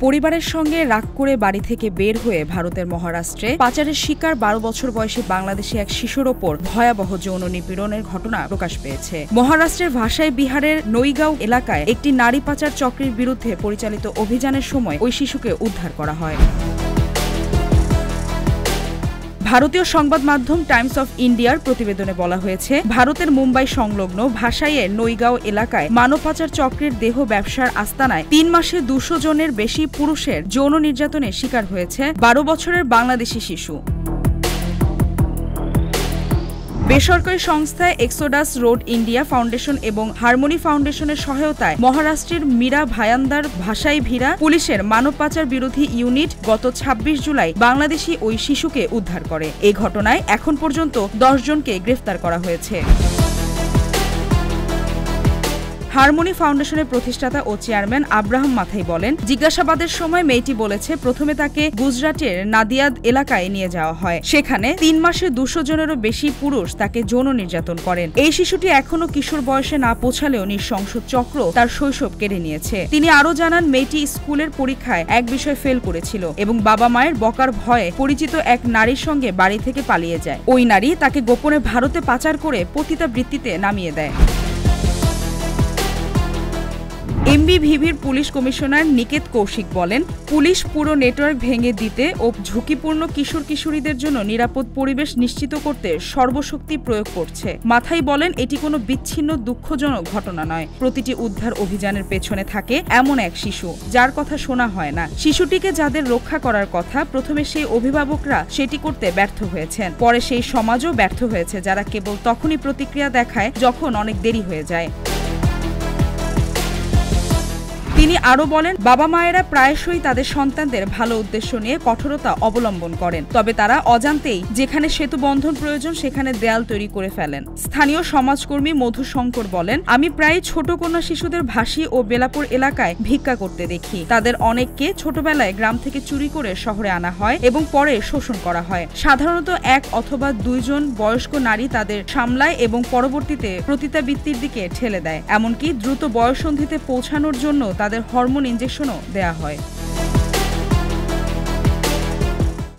পরিবারের সঙ্গে রাগ করে বাড়ি থেকে বের হয়ে ভারতের মহারাষ্ট্রে পাচারের শিকার ১২ বছর বয়সী বাংলাদেশি এক শিশুর ওপর ভয়াবহ যৌন নিপীড়নের ঘটনা প্রকাশ পেয়েছে। মহারাষ্ট্রের ভাসাই বিহারের নইগাঁও এলাকায় একটি নারী পাচার চক্রের বিরুদ্ধে পরিচালিত অভিযানের সময় ওই শিশুকে উদ্ধার করা হয়। ভারতীয় সংবাদ মাধ্যম টাইমস অফ ইন্ডিয়ার প্রতিবেদনে বলা হয়েছে, ভারতের মুম্বাই সংলগ্ন ভাসাইয়ের নইগাঁও এলাকায় মানব পাচার চক্রের দেহ ব্যবসার আস্তানায় ৩ মাসে ২০০ জনের বেশি পুরুষের যৌন নির্যাতনের শিকার হয়েছে ১২ বছরের বাংলাদেশি শিশু। বেসরকারি সংস্থা এক্সোডাস রোড ইন্ডিয়া ফাউন্ডেশন এবং হারমোনি ফাউন্ডেশনের সহায়তায় মহারাষ্ট্রের মীরা ভায়ান্দার ভাসাই ভিরা পুলিশের মানব পাচার বিরোধী ইউনিট গত ২৬ জুলাই বাংলাদেশি ওই শিশুকে উদ্ধার করে। এই ঘটনায় এখন পর্যন্ত ১০ জনকে গ্রেফতার করা হয়েছে। হারমোনি ফাউন্ডেশনের প্রতিষ্ঠাতা ও চেয়ারম্যান আব্রাহাম মাথাই বলেন, জিজ্ঞাসাবাদের সময় মেয়েটি বলেছে প্রথমে তাকে গুজরাটের নাদিয়াদ এলাকায় নিয়ে যাওয়া হয়। সেখানে ৩ মাসে ২০০ জনেরও বেশি পুরুষ তাকে যৌন নির্যাতন করেন। এই শিশুটি এখনো কিশোর বয়সে না পৌঁছালেও নৃশংস চক্র তার শৈশব কেড়ে নিয়েছে। তিনি আরও জানান, মেয়েটি স্কুলের পরীক্ষায় এক বিষয় ফেল করেছিল এবং বাবা মায়ের বকার ভয়ে পরিচিত এক নারীর সঙ্গে বাড়ি থেকে পালিয়ে যায়। ওই নারী তাকে গোপনে ভারতে পাচার করে পতিতাবৃত্তিতে নামিয়ে দেয়। এমবিভিভির পুলিশ কমিশনার নিকেত কৌশিক বলেন, পুলিশ পুরো নেটওয়ার্ক ভেঙে দিতে ও ঝুঁকিপূর্ণ কিশোর কিশোরীদের জন্য নিরাপদ পরিবেশ নিশ্চিত করতে সর্বশক্তি প্রয়োগ করছে। মাথাই বলেন, এটি কোনো বিচ্ছিন্ন দুঃখজনক ঘটনা নয়। প্রতিটি উদ্ধার অভিযানের পেছনে থাকে এমন এক শিশু যার কথা শোনা হয় না। শিশুটিকে যাদের রক্ষা করার কথা, প্রথমে সেই অভিভাবকরা সেটি করতে ব্যর্থ হয়েছেন। পরে সেই সমাজও ব্যর্থ হয়েছে যারা কেবল তখনই প্রতিক্রিয়া দেখায় যখন অনেক দেরি হয়ে যায়। তিনি আরও বলেন, বাবা মায়েরা প্রায়শই তাদের সন্তানদের ভালো উদ্দেশ্য নিয়ে কঠোরতা অবলম্বন করেন, তবে তারা অজান্তেই যেখানে সেতু বন্ধন প্রয়োজন সেখানে দেয়াল তৈরি করে ফেলেন। স্থানীয় সমাজকর্মী মধু শঙ্কর বলেন, আমি প্রায় ছোট কন্যা শিশুদের ভাসি ও বেলাপুর এলাকায় ভিক্ষা করতে দেখি। তাদের অনেককে ছোটবেলায় গ্রাম থেকে চুরি করে শহরে আনা হয় এবং পরে শোষণ করা হয়। সাধারণত ১ অথবা ২ জন বয়স্ক নারী তাদের সামলায় এবং পরবর্তীতে পতিতাবৃত্তির দিকে ঠেলে দেয়। এমনকি দ্রুত বয়ঃসন্ধিতে পৌঁছানোর জন্য তাদের হরমোন ইনজেকশনও দেয়া হয়।